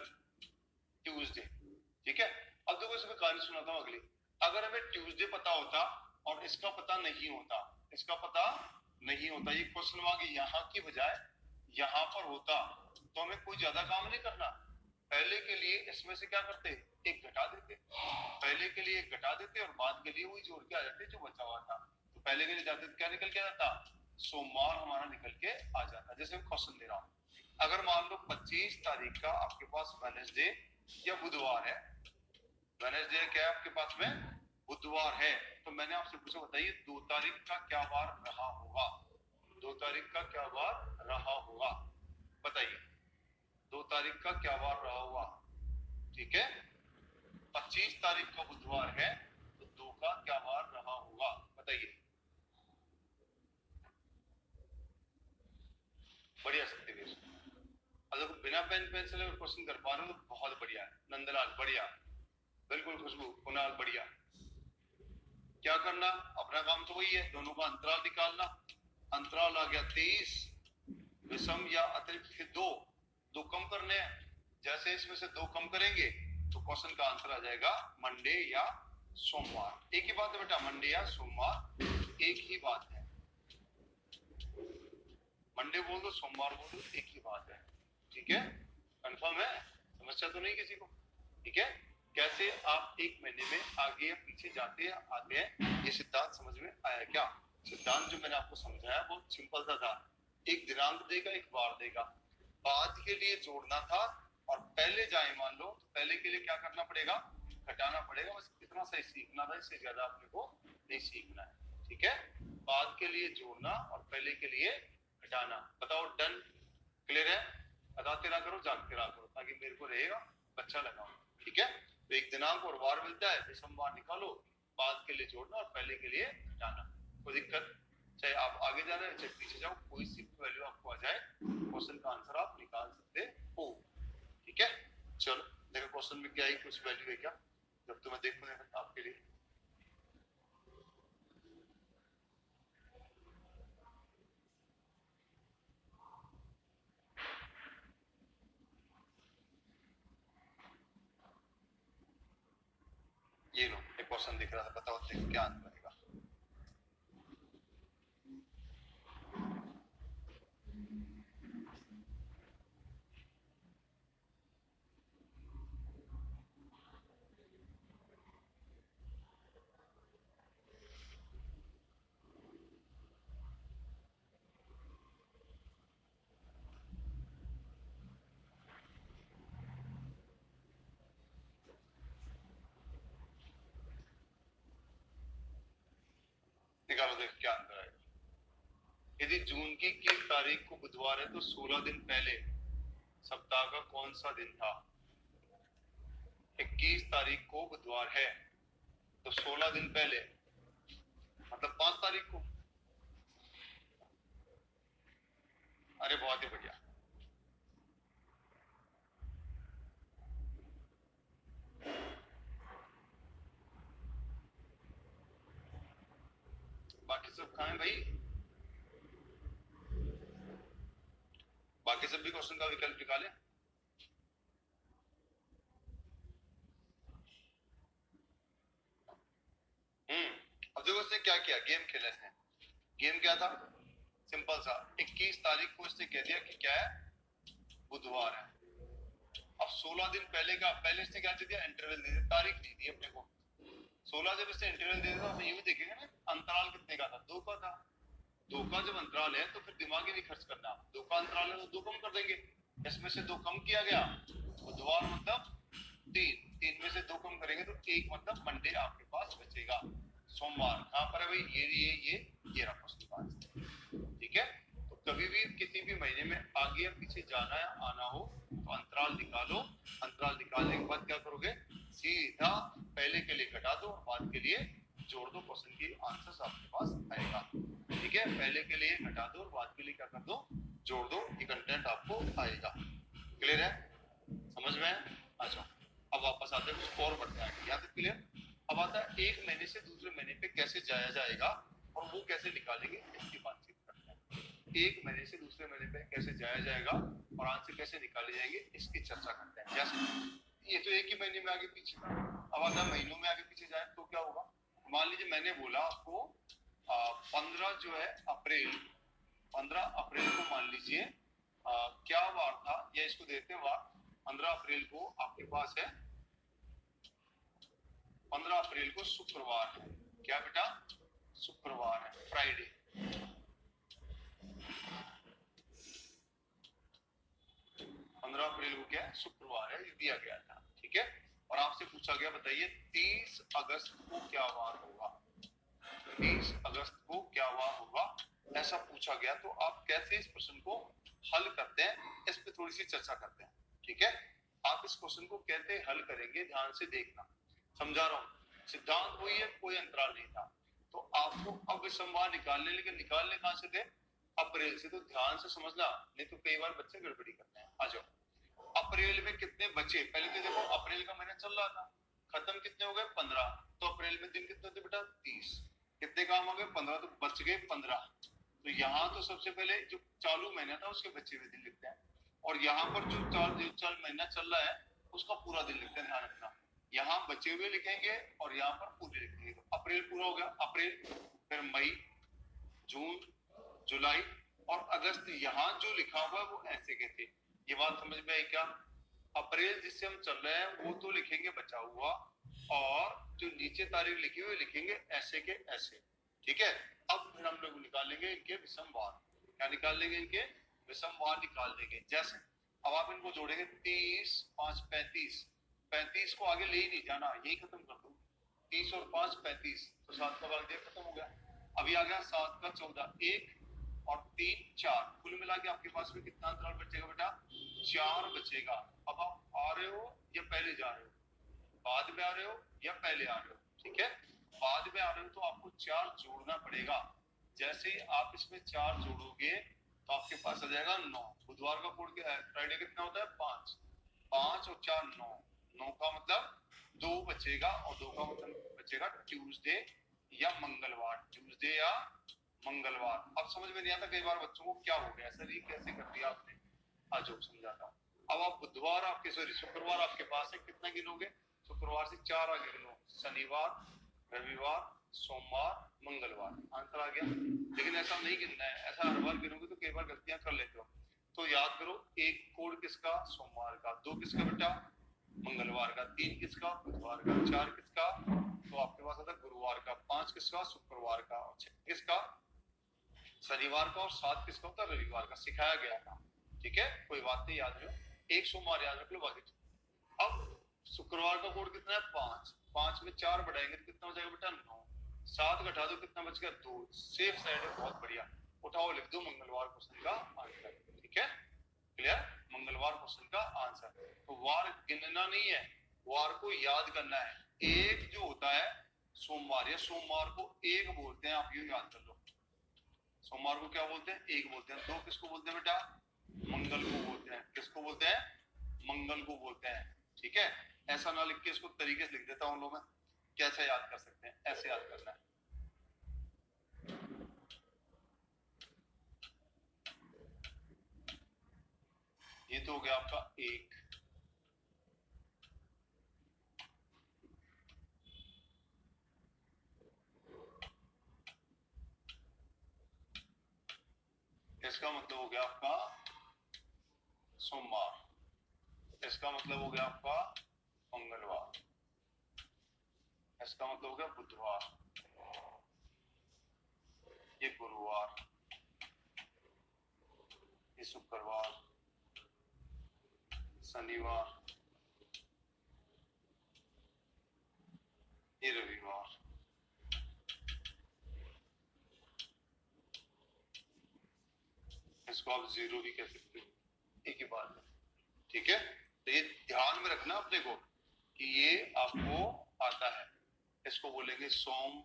ट्यूसडे। ठीक है, अब देखो इसमें कहानी सुनाता हूं अगली। अगर हमें ट्यूसडे पता होता और इसका पता नहीं होता, इसका पता नहीं होता, ये क्वेश्चन मार्क यहाँ की बजाय यहाँ पर होता, तो हमें कोई ज्यादा काम नहीं करना। पहले के लिए इसमें से क्या करते? एक घटा देते, पहले के लिए एक घटा देते और बाद के लिए वही जोड़ के आ जाते जो बचा हुआ था। तो पहले के लिए जाते तो क्या निकल के आता? सोमवार हमारा निकल के आ जाता। जैसे मैं क्वेश्चन दे रहा हूँ, अगर मान लो 25 तारीख का आपके पास वेडनेसडे या बुधवार है, वेडनेसडे क्या है आपके पास में? बुधवार है, तो मैंने आपसे पूछा बताइए 2 तारीख का क्या वार रहा होगा? 2 तारीख का क्या वार रहा होगा? बताइए 2 तारीख का क्या वार रहा होगा? ठीक है, 25 तारीख का बुधवार है, तो 2 का क्या वार रहा होगा? बताइए। बढ़िया सत्यवीर, अगर बिना पेन पेंसिल क्वेश्चन कर पा रहे हो तो बहुत बढ़िया है। नंदलाल बढ़िया, बिल्कुल। खुशबू, कुणाल बढ़िया। क्या करना? अपना काम तो वही है, दोनों का अंतराल निकालना। अंतराल आ गया 23, विषम या अतिरिक्त के दो कम करने हैं। जैसे इसमें से 2 कम करेंगे तो क्वेश्चन का आंसर आ जाएगा मंडे या सोमवार। एक ही बात है बेटा, मंडे या सोमवार एक ही बात है। मंडे बोल दो, सोमवार बोल दो, एक ही बात है। ठीक है, कंफर्म है? समस्या तो नहीं किसी को? ठीक है, कैसे आप एक महीने में आगे या पीछे जाते हैं आते हैं, ये सिद्धांत समझ में आया क्या? सिद्धांत जो मैंने आपको समझाया बहुत सिंपल सा था। एक दिनांक देगा, एक बार देगा, बाद के लिए जोड़ना था और पहले जाए मान लो, तो पहले के लिए क्या करना पड़ेगा? घटाना पड़ेगा। बस इतना सही सीखना था, इससे ज्यादा अपने को नहीं सीखना है। ठीक है, बाद के लिए जोड़ना और पहले के लिए घटाना। बताओ, डन? क्लियर है? बताते रहा करो, जागते रहा करो, ताकि मेरे को रहेगा अच्छा लगा। ठीक है, तो एक दिनांक और वार मिलता है, विषम वार निकालो, बाद के लिए जोड़ना और पहले के लिए घटाना। कोई दिक्कत? चाहे आप आगे जा रहे हैं चाहे पीछे जाओ, कोई सी वैल्यू आपको आ जाए, क्वेश्चन का आंसर आप निकाल सकते हो। ठीक है, चलो देखो क्वेश्चन में क्या ही कुछ वैल्यू है क्या, जब तो मैं देखूंगा आपके लिए। ये लो, एक क्वेश्चन दिख रहा था, बताओ देखो क्या आंसर आएगा। निकालो, देखो क्या आंसर आएगा। यदि जून की 21 तारीख को बुधवार है तो 16 दिन पहले सप्ताह का कौन सा दिन था? 21 तारीख को बुधवार है तो 16 दिन पहले मतलब 5 तारीख को। अरे बहुत ही बढ़िया। बाकी सब कहां है भाई? बाकी सब भी क्वेश्चन का विकल्प निकाले। अब देखो इसने क्या किया, गेम खेला इसने। गेम क्या था? सिंपल सा, 21 तारीख को इसने कह दिया कि क्या है? बुधवार है। अब 16 दिन पहले का, पहले इसने क्या दे दिया? इंटरवल दे दिया, तारीख नहीं दी अपने को। 16 जब इसने इंटरवल दे दिया, हम ये भी देखेंगे ना अंतराल कितने का था? 2 का था। 2 का जब अंतराल है तो फिर दिमाग ही नहीं खर्च करना। 2 का अंतराल है तो 2 कम कर देंगे, इसमें से 2 कम किया गया, बुधवार मतलब 3 में से 2 कम करेंगे तो 1 मतलब मंडे आपके पास बचेगा। सोमवार कहां पर है भाई? ये रहा क्वेश्चन का आंसर। ठीक है, तो कभी भी किसी भी महीने में आगे या पीछे जाना या आना हो तो अंतराल निकालो। अंतराल निकालने के बाद क्या करोगे? सीधा पहले के लिए घटा दो और बाद के लिए जोड़ दो, क्वेश्चन की आंसर आपके पास आएगा। ठीक है, पहले के लिए घटा दो और बाद के लिए क्या कर दो, जोड़ दो, ये कंटेंट आपको आएगा। क्लियर है, समझ में? अच्छा, अब वापस आते हैं कुछ और बढ़ते हैं, यहाँ तक क्लियर? अब आता है एक महीने से दूसरे महीने पे कैसे जाया जाएगा और वो कैसे निकालेंगे, इसकी बातचीत करते हैं। एक महीने से दूसरे महीने पे कैसे जाया जाएगा और आंसर कैसे निकाले जाएंगे, इसकी चर्चा करते हैं। जैसे ये तो एक ही महीने में आगे पीछे था, अब आता महीनों में आगे पीछे जाए तो क्या होगा। मान लीजिए मैंने बोला आपको 15 जो है अप्रैल, 15 अप्रैल को मान लीजिए क्या वार था, या इसको देते हैं वार। 15 अप्रैल को आपके पास है, 15 अप्रैल को शुक्रवार है। क्या बेटा? शुक्रवार है, फ्राइडे। पंद्रह अप्रैल को क्या है, शुक्रवार है, ये दिया गया था। ठीक है, और आपसे पूछा गया बताइए 30 अगस्त को क्या वार होगा, 30 अगस्त को क्या वार होगा, ऐसा पूछा गया। तो आप कैसे इस प्रश्न को हल करते हैं, इस पे थोड़ी सी चर्चा करते हैं। ठीक है, आप इस क्वेश्चन को कैसे हल करेंगे, ध्यान से देखना, समझा रहा हूँ। सिद्धांत वही है, कोई अंतराल नहीं था। तो आपको अब संवाद निकालने, लेकिन निकालने कहां से थे, अप्रैल से। तो ध्यान से समझना, नहीं तो कई बार बच्चे गड़बड़ी करते हैं। आ जाओ, अप्रैल में कितने बचे, पहले तो देखो अप्रैल का महीना चल रहा था, खत्म कितने हो गए, 15। तो अप्रैल में दिन कितने थे बेटा, 30। कितने काम हो गए, 15, तो बच गए 15। तो यहाँ तो सबसे पहले जो चालू महीना था उसके बचे हुए दिन लिखते हैं, और यहाँ पर जो चार महीना चल रहा है उसका पूरा दिन लिखते हैं। ध्यान रखना, यहाँ बचे हुए लिखेंगे और यहाँ पर पूरे लिखेंगे। तो अप्रैल पूरा हो गया, अप्रैल, फिर मई, जून, जुलाई और अगस्त। यहाँ जो लिखा हुआ है वो ऐसे के थे। ये बात समझ में आई क्या? अप्रैल जिससे हम चल रहे हैं वो तो लिखेंगे बचा हुआ, और जो नीचे तारीख लिखी हुई लिखेंगे ऐसे के ऐसे। ठीक है, अब फिर हम लोग निकालेंगे इनके विषमवार। क्या निकाल लेंगे, इनके विषमवार निकाल लेंगे। जैसे अब आप इनको जोड़ेंगे, 30, 5, 35। 35 को आगे ले ही नहीं जाना, यही खत्म कर दो। 30 और 5 35, तो 7 का भाग दिया, खत्म हो गया। अभी आ गया 7 का 14, 1 और 3 4, कुल मिला के आपके पास में कितना अंतराल बचेगा बेटा, 4 बचेगा। अब आप आ रहे हो या पहले जा रहे हो, बाद में आ रहे हो या पहले आ रहे हो। ठीक है, बाद में आ रहे हो तो आपको 4 जोड़ना पड़ेगा। जैसे ही आप इसमें 4 जोड़ोगे तो आपके पास आ जाएगा 9। बुधवार का कोड क्या है, फ्राइडे कितना होता है, 5। 5 और 4 9, 9 का मतलब 2 बचेगा, और 2 का मतलब बचेगा ट्यूसडे या मंगलवार, ट्यूसडे या मंगलवार। अब समझ में नहीं आता कई बार बच्चों को क्या हो गया, सर ये कैसे कर दिया आपने। आज समझाता हूँ। अब आप बुधवार आपके, सॉरी शुक्रवार आपके पास है, कितना गिनोगे, शुक्रवार से 4 आगे गिनो, शनिवार, रविवार, सोमवार, मंगलवार, आंसर आ गया। लेकिन ऐसा नहीं गिनना है, ऐसा हर बार गिनोगे तो कई बार गलतियां कर लेते हो। तो याद करो, 1 कोड किसका, सोमवार का, 2 किसका बेटा, मंगलवार का, 3 किसका, बुधवार का, 4 किसका, तो आपके पास आता गुरुवार का, 5 किसका, शुक्रवार का, और 6 किसका, शनिवार का, और 7 किसका होता है, रविवार का। सिखाया गया था। ठीक है, कोई बात नहीं, याद रहो, एक सोमवार याद रख लो, बाकी। अब शुक्रवार का कोड कितना है, 5। 5 में 4 बढ़ाएंगे तो कितना हो जाएगा बेटा, 9। 7 घटा दो, कितना बच गया, 2। सेफ साइड है, बहुत बढ़िया। उठाओ, लिख दो मंगलवार क्वेश्चन का आंसर। ठीक है, क्लियर, मंगलवार क्वेश्चन का आंसर। तो वार गिनना नहीं है, वार को याद करना है। एक जो होता है सोमवार, या सोमवार को एक बोलते हैं, आप यूं याद कर लो। सोमवार को क्या बोलते हैं, एक बोलते हैं। 2 किसको बोलते हैं बेटा, मंगल को बोलते हैं। किसको बोलते हैं, मंगल को बोलते हैं। ठीक है, ऐसा ना लिख के इसको तरीके से लिख देता हूं लोग, कैसे याद कर सकते हैं, ऐसे याद करना है। ये तो हो गया आपका 1। इसका मतलब हो गया आपका सोमवार, इसका मतलब हो गया आपका मंगलवार, इसका मतलब हो गया बुधवार, ये गुरुवार, ये शुक्रवार, शनिवार, ये रविवार। इसको आप 0 भी कह सकते हो, एक ही बात है। ठीक है, तो ये ध्यान में रखना अपने को कि ये आपको आता है। इसको बोलेंगे सोम,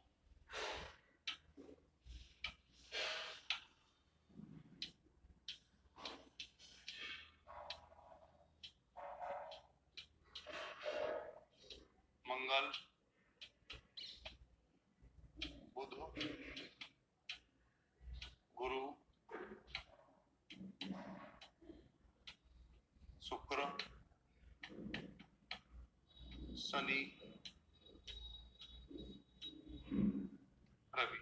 शनि रवि,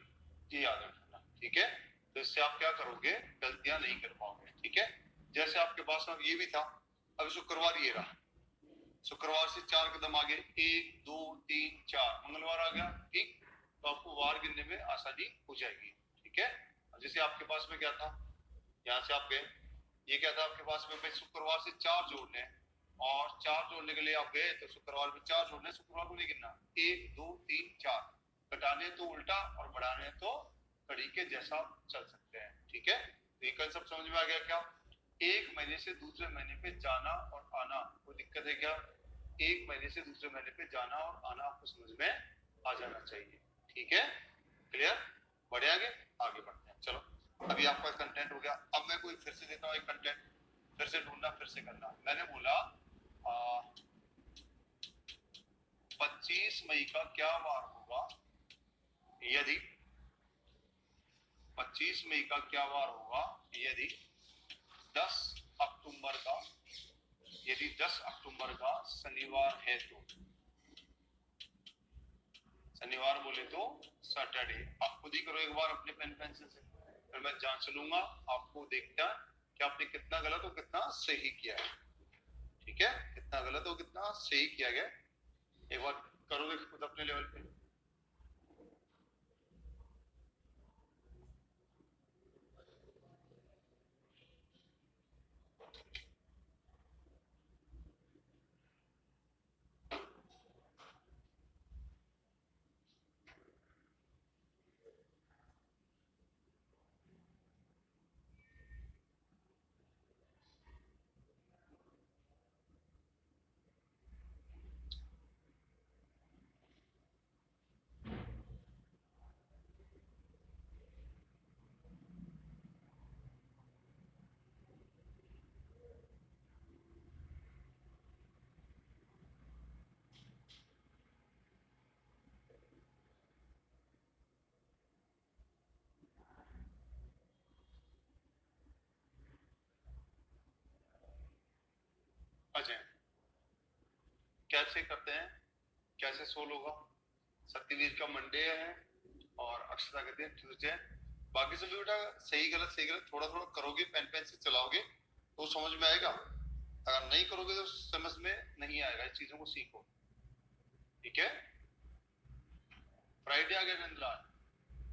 ये याद रखना, ठीक है। तो इससे आप क्या करोगे, गलतियां नहीं कर पाओगे, ठीक है। जैसे आपके पास में ये भी था, अब शुक्रवार ये रहा, शुक्रवार से 4 कदम आगे 1 2 3 4 मंगलवार आ गया, ठीक। तो आपको वार गिनने में आसानी हो जाएगी, ठीक है। जैसे आपके पास में क्या था, यहाँ से आप गए, ये क्या था आपके पास में, शुक्रवार से 4 जोड़ने हैं, और 4 जोड़ने के लिए आप गए तो शुक्रवार में 4 जोड़ने, शुक्रवार को नहीं गिनना, 1 2 3 4, घटाने तो उल्टा और बढ़ाने तो कड़ी के जैसा चल सकते हैं, ठीक है। तो ये कंसेप्ट समझ में आ गया क्या। एक महीने से दूसरे महीने पे जाना और आना, कोई दिक्कत है क्या। एक महीने से दूसरे महीने पे जाना और आना आपको समझ में आ जाना चाहिए, ठीक है, क्लियर। बढ़े आगे, आगे बढ़ते हैं, चलो। अभी आपका कंटेंट हो गया, अब मैं कोई फिर से देता हूँ एक कंटेंट, फिर से ढूंढना, फिर से करना। मैंने बोला 25 मई का क्या वार होगा यदि 25 मई का क्या वार होगा यदि 10 अक्टूबर का, यदि 10 अक्टूबर का शनिवार है तो, शनिवार बोले तो सैटरडे। आप खुद ही करो एक बार अपने पेन पेंसिल से, फिर मैं जांच लूंगा, आपको देखता कि आपने कितना गलत और कितना सही किया है, ठीक है। कितना गलत और कितना सही किया गया, एक बार करोगे खुद अपने लेवल पे। अच्छा, कैसे करते हैं, कैसे सोल्व होगा। सत्यवीर का मंडे है और अक्षता कहते हैं ट्यूसडे। बाकी सब बेटा सही गलत सही गलत थोड़ा थोड़ा करोगे, पेन पेन से चलाओगे तो समझ में आएगा, अगर नहीं करोगे तो समझ में नहीं आएगा। इस चीजों को सीखो, ठीक है। फ्राइडे आ गया नंदलाल,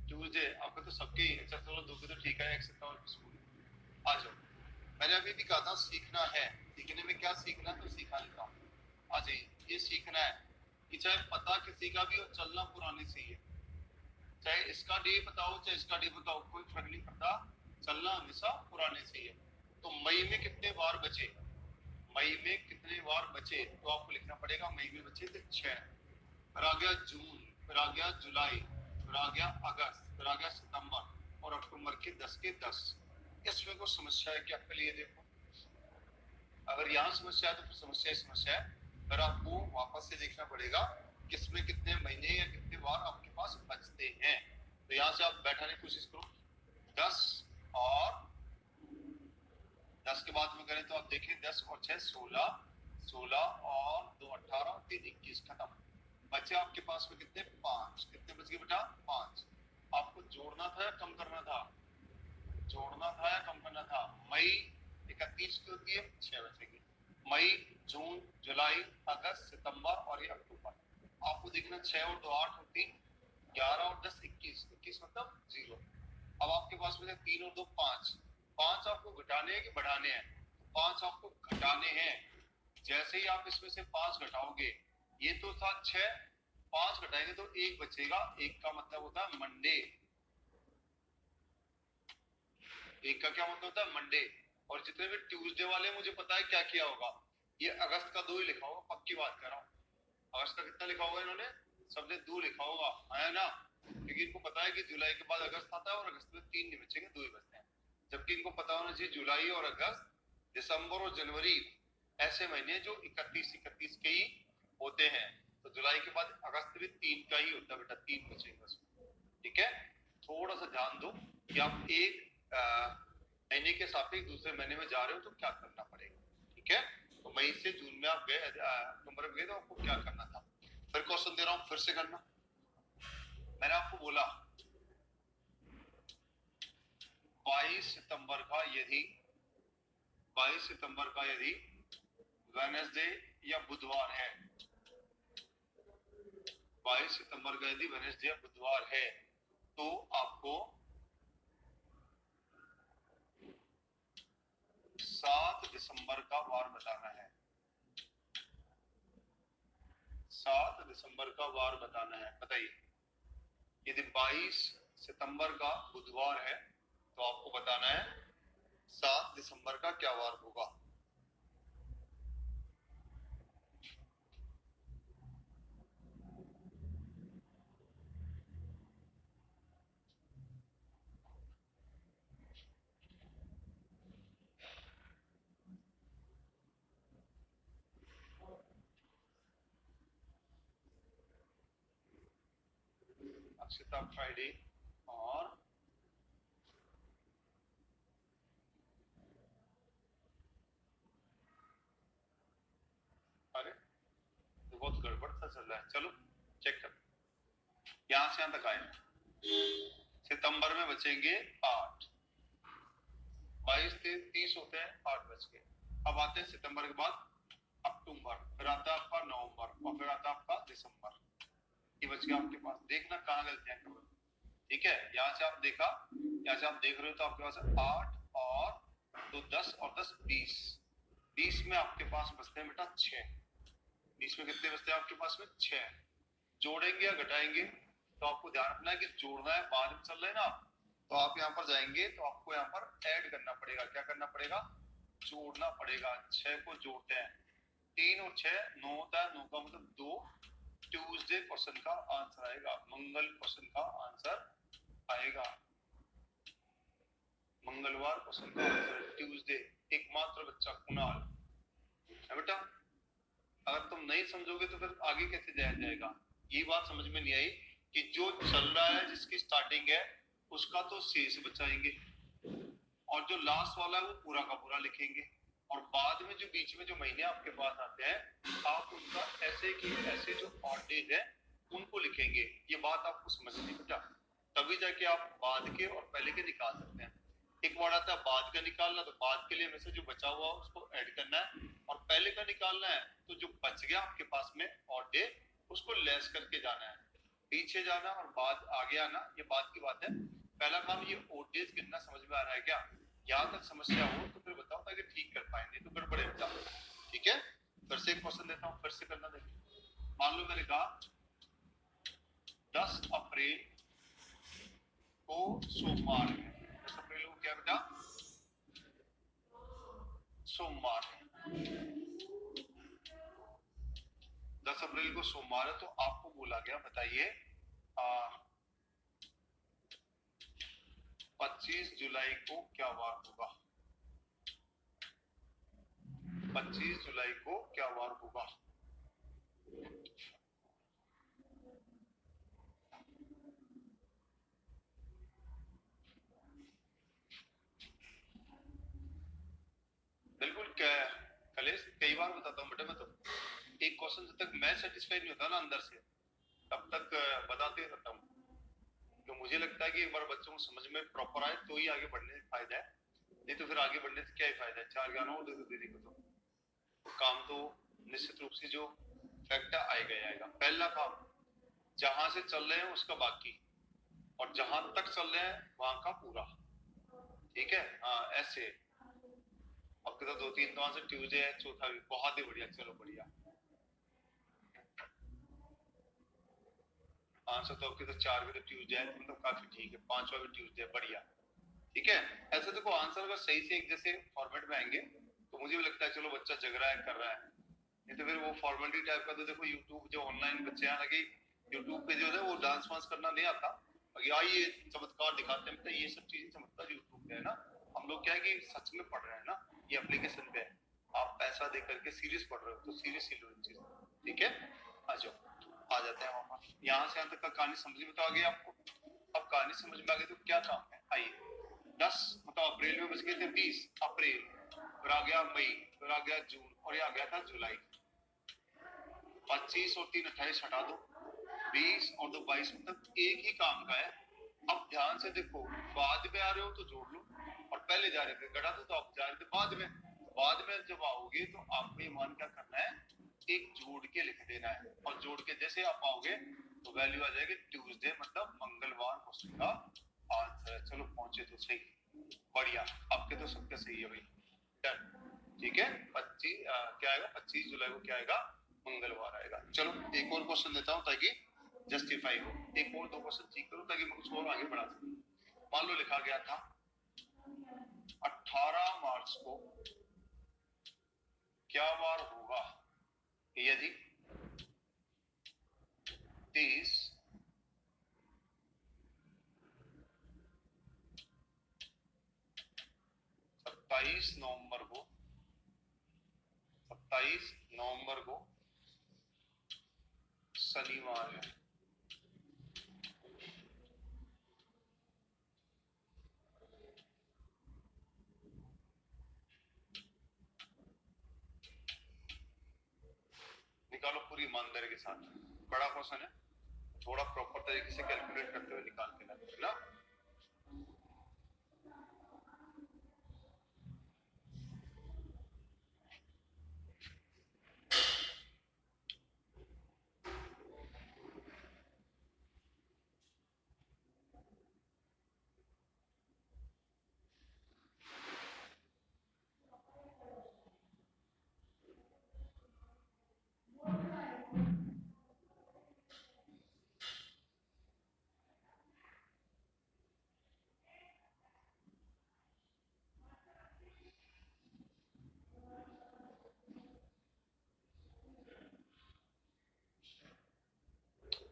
ट्यूसडे आपका तो सबके ही, अच्छा चलो दो तो ठीक है, एक से आ जाओ। मैंने अभी भी कहा था सीखना है, सीखने में क्या सीखना है तो सिखा लेता हूँ। आ जाइए, ये सीखना है कि चाहे पता किसी का भी हो, चलना पुराने से ही है। चाहे इसका डे बताओ चाहे इसका डे बताओ, कोई फर्क नहीं पड़ता, चलना हमेशा पुराने से ही है। तो मई में कितने बार बचे, मई में कितने बार बचे, तो आपको लिखना पड़ेगा मई में बचे थे 6, फिर आ गया जून, फिर आ गया जुलाई, फिर आ गया अगस्त, फिर आ गया सितंबर और अक्टूबर के 10 के 10। इसमें कोई समस्या है क्या आपके लिए, देखो अगर यहाँ समस्या है तो फिर समस्या ही समस्या है, फिर आपको वापस से देखना पड़ेगा किसमें कितने महीने या कितने बार आपके पास बचते हैं। तो यहाँ से आप बैठाने की कोशिश करो, 10 और 10 के बाद में करें तो आप देखें 10 और 6 16, 16 और 2 18, 3 21 खत्म। बचे आपके पास में कितने, 5। कितने बच गए बेटा, 5। आपको जोड़ना था या कम करना था, जोड़ना था या कम करना था। मई 31 को दिए 6 बचेंगे, मई जून जुलाई अगस्त सितंबर और ये अक्टूबर। आपको देखना 6 और 2 8 और 3 11 और 10 21, 21 मतलब 0। अब आपके पास में 3 और 2 5, 5 आपको घटाने हैं कि बढ़ाने हैं, 5 आपको घटाने हैं। जैसे ही आप इसमें से 5 घटाओगे, ये तो था 6, 5 घटाएंगे तो 1 बचेगा, 1 का मतलब होता है मंडे, 1 का क्या मतलब होता है मंडे। और जितने भी ट्यूसडे वाले मुझे पता है क्या किया होगा, ये अगस्त का 2 ही लिखा होगा, पक्की बात कर रहा हूँ। अगस्त का कितना लिखा होगा इन्होंने, सबने 2 लिखा होगा, है ना, क्योंकि इनको पता है कि जुलाई के बाद अगस्त आता है और अगस्त में 3 नहीं बचेंगे, 2 ही बचते हैं। जबकि इनको पता होना चाहिए जुलाई और अगस्त, दिसंबर और जनवरी ऐसे महीने जो 31 के ही होते हैं। तो जुलाई के बाद अगस्त भी 3 का ही होता है बेटा, 3 बचेंगे उसमें, ठीक है। थोड़ा सा ध्यान दो कि आप एक महीने के सापेक्ष दूसरे महीने में जा रहे हो तो क्या करना पड़ेगा, ठीक है। तो मई से जून में आप गए, अक्टूबर में गए तो आपको क्या करना था। फिर क्वेश्चन दे रहा हूं, फिर से करना। मैंने आपको बोला 22 सितंबर का यदि 22 सितंबर का यदि वेडनेसडे या बुधवार है, 22 सितंबर का यदि वेडनेसडे या बुधवार है, तो आपको 7 दिसंबर का वार बताना है। 7 दिसंबर का वार बताना है। बताइए, यदि 22 सितंबर का बुधवार है तो आपको बताना है 7 दिसंबर का क्या वार होगा। अक्षता फ्राइडे और अरे तो बहुत गड़बड़ सा चल रहा है। चलो चेक कर, यहां से यहां तक आए। सितंबर में बचेंगे 8, 22 से 30 होते हैं, 8 बच गए। अब आते हैं सितंबर के बाद अक्टूबर, फिर आता है आपका नवंबर और फिर आता है आपका दिसंबर। ये बच गया आपके पास। देखना कहाँ गलतियां कर रहे हो। ठीक है, यहाँ से आप देखा, यहाँ से आप देख रहे हो तो आपके पास 8 और 2 10 और 10 20, 20 में आपके पास बचते हैं बेटा 6। 20 में कितने बचते हैं आपके पास में? 6। जोड़ेंगे या घटाएंगे तो आपको ध्यान रखना है कि जोड़ना है, बाद में चल रहे हैं ना, तो आप यहाँ पर जाएंगे तो आपको यहाँ पर ऐड करना पड़ेगा। क्या करना पड़ेगा? जोड़ना पड़ेगा। 6 को जोड़ते हैं, 3 और 6 9 होता है, 9 का मतलब 2। ट्यूसडे क्वेश्चन का आंसर आएगा, मंगल क्वेश्चन का आंसर आएगा, मंगलवार क्वेश्चन का आंसर ट्यूसडे। एकमात्र बच्चा कुणाल है बेटा। अगर तुम नहीं समझोगे तो फिर आगे कैसे जाया जाएगा? ये बात समझ में नहीं आई कि जो चल रहा है, जिसकी स्टार्टिंग है, उसका तो शेष बचाएंगे और जो लास्ट वाला है वो पूरा का पूरा लिखेंगे, और बाद में जो बीच में जो महीने आपके पास आते हैं आप उनका ऐसे की ऐसे जो ऑड डेज है उनको लिखेंगे। ये बात आपको समझनी बेटा, तभी जाके आप बाद के और पहले के निकाल सकते हैं। एक वर्ड आता है बाद का निकालना, तो बाद के लिए हमें से जो बचा हुआ उसको ऐड करना है, और पहले का निकालना है तो जो बच गया आपके पास में ऑड डे उसको लेस करके जाना है, पीछे जाना और बाद आगे आना। ये बात की बात है। पहला काम ये ऑड डेज गिनना समझ में आ रहा है क्या? यहाँ तक समस्या हो तो फिर बताओ ताकि ठीक कर पाएंगे, तो गड़बड़े बता। ठीक है, फिर से एक क्वेश्चन देता हूँ, फिर से करना। देखिए, मान लो मैंने कहा 10 अप्रैल को सोमवार है। 10 अप्रैल को क्या बेटा? सोमवार है। 10 अप्रैल को सोमवार है, तो आपको बोला गया, बताइए 25 जुलाई को क्या वार होगा? 25 जुलाई को क्या वार होगा? बिल्कुल कलेश, कई बार बताता हूँ बेटा मैं तो, एक क्वेश्चन जब तक मैं सेटिस्फाई नहीं होता ना अंदर से, तब तक बताते रहता हूँ। तो मुझे लगता है कि एक बार बच्चों को समझ में प्रॉपर आए तो ही आगे बढ़ने से फायदा है, नहीं तो फिर आगे बढ़ने से क्या ही फायदा है। 4 गाना हो दीदी को तो काम तो निश्चित रूप से जो फैक्ट आएगा ही आएगा। पहला काम, जहां से चल रहे हैं उसका बाकी, और जहां तक चल रहे हैं वहां का पूरा। ठीक है, हाँ ऐसे। आपके तो 2 3 तो आंसर ट्यूसडे है, चौथा भी बहुत ही बढ़िया। चलो बढ़िया आंसर तो आपके तो 4 भी तो ट्यूसडे है, मतलब काफी ठीक है। 5वां भी ट्यूसडे है, बढ़िया। ठीक है, ऐसे देखो आंसर अगर सही से एक जैसे फॉर्मेट में आएंगे तो मुझे भी लगता है चलो बच्चा जग रहा है, कर रहा है। नहीं तो फिर वो फॉर्मेलिटी टाइप का, तो देखो यूट्यूब जो ऑनलाइन बच्चे यहाँ लगे, यूट्यूब पे जो है वो डांस वांस करना नहीं आता, आइए चमत्कार दिखाते हैं, मतलब ये सब चीजें चमत्कार यूट्यूब पे है ना। हम लोग क्या है कि सच में पढ़ रहे हैं ना, ये एप्लीकेशन पे है, आप पैसा दे करके सीरीज पढ़ रहे हो तो सीरीज ही लो इन चीज। ठीक है, आ जाओ, आ जाते हैं वहां। यहाँ से यहाँ तक का कहानी समझ में तो आ गई आपको। अब कहानी समझ में आ गई तो क्या काम है, आइए। 10 मतलब अप्रैल में बच गए थे 20 अप्रैल, फिर आ गया मई, फिर आ गया जून, और ये आ गया था जुलाई। 25 और 3 28 हटा दो, 20 और 2 22, मतलब एक ही काम का है। अब ध्यान से देखो, बाद में आ रहे हो तो जोड़ लो, और पहले जा रहे थे घटा दो, तो आप जा रहे थे बाद में। बाद में जब आओगे तो आपको ये मान क्या करना है, एक जोड़ के लिख देना है, और जोड़ के जैसे आप आओगे तो वैल्यू आ जाएगी ट्यूसडे, मतलब मंगलवार क्वेश्चन का आंसर है। चलो पहुंचे तो सही, बढ़िया, आपके तो सबके सही है भाई, डन। ठीक है, 25 क्या आएगा, 25 जुलाई को क्या आएगा, मंगलवार आएगा। चलो एक और क्वेश्चन देता हूं ताकि जस्टिफाई हो, एक और 2 क्वेश्चन ठीक करो ताकि मैं कुछ और आगे बढ़ा सकूं। मान लो लिखा गया था 18 मार्च को क्या वार होगा, यदि 30 27 नवंबर को 27 नवंबर को शनिवार है। निकालो पूरी ईमानदारी के साथ, बड़ा क्वेश्चन है, थोड़ा प्रॉपर तरीके से कैलकुलेट करते हुए निकाल के ना।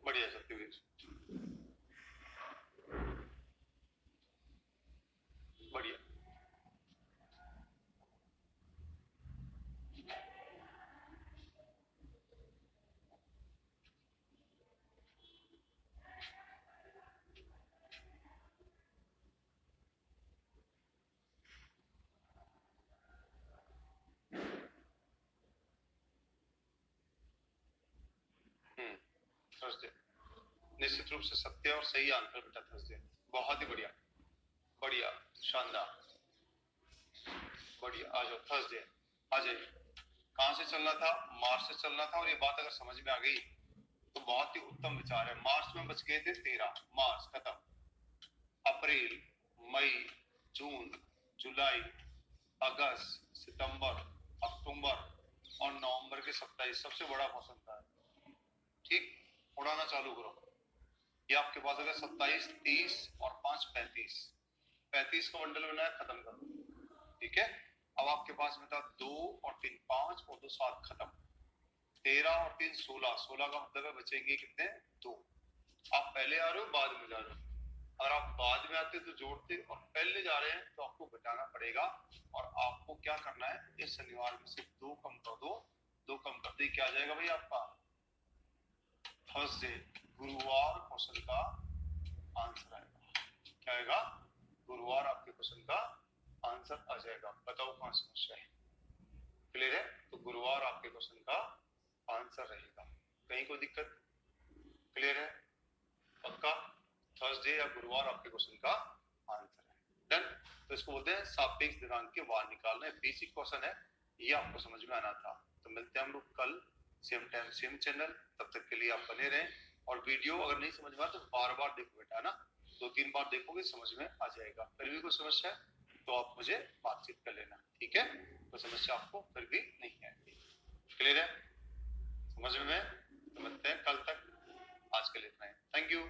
बढ़िया सत्यवीर, बढ़िया। थर्सडे निश्चित रूप से सत्य और सही आंसर बेटा, थर्सडे, बहुत ही बढ़िया, बढ़िया, शानदार, बढ़िया। आ जाओ थर्सडे, आ जाइए। कहां से चलना था, मार्च से चलना था, और ये बात अगर समझ में आ गई तो बहुत ही उत्तम विचार है। मार्च में बच गए थे 13, मार्च खत्म, अप्रैल, मई, जून, जुलाई, अगस्त, सितंबर, अक्टूबर और नवंबर के 27 सबसे बड़ा क्वेश्चन था। ठीक, उड़ाना चालू करो। ये आपके पास अगर 27, 30 और 5 35, 35 का बंडल बनाया, खत्म कर दो। ठीक है, अब आपके पास में था 2 और 3 5 और 2 7, खत्म। 13 और 3 16, 16 का मतलब है बचेंगे कितने, 2। आप पहले आ रहे हो बाद में जा रहे हो, अगर आप बाद में आते तो जोड़ते, और पहले जा रहे हैं तो आपको घटाना पड़ेगा, और आपको क्या करना है, इस शनिवार में से 2 कम कर दो, 2 कम करते ही क्या आ जाएगा भाई आपका, थर्सडे, गुरुवार क्वेश्चन का आंसर आएगा। क्या आएगा, गुरुवार आपके क्वेश्चन का आंसर आ जाएगा। बताओ कौन समस्या है, क्लियर है? तो गुरुवार आपके क्वेश्चन का आंसर रहेगा, कहीं कोई दिक्कत, क्लियर है? पक्का, थर्सडे या गुरुवार आपके क्वेश्चन का आंसर है, डन। तो इसको बोलते हैं सापेक्ष दिनांक के वार निकालना है, बेसिक क्वेश्चन है, ये आपको समझ में आना था। तो मिलते हैं हम लोग कल, सेम टाइम सेम चैनल, तब तक के लिए आप बने रहें। और वीडियो अगर नहीं समझ में आया तो बार बार देखो बेटा, है ना, 2-3 बार देखोगे समझ में आ जाएगा। फिर भी कोई समस्या है तो आप मुझे बातचीत कर लेना, ठीक है? कोई समस्या आपको फिर भी नहीं है, क्लियर है, समझ में? तो मिलते हैं कल तक, आज के लिए इतना ही, थैंक यू।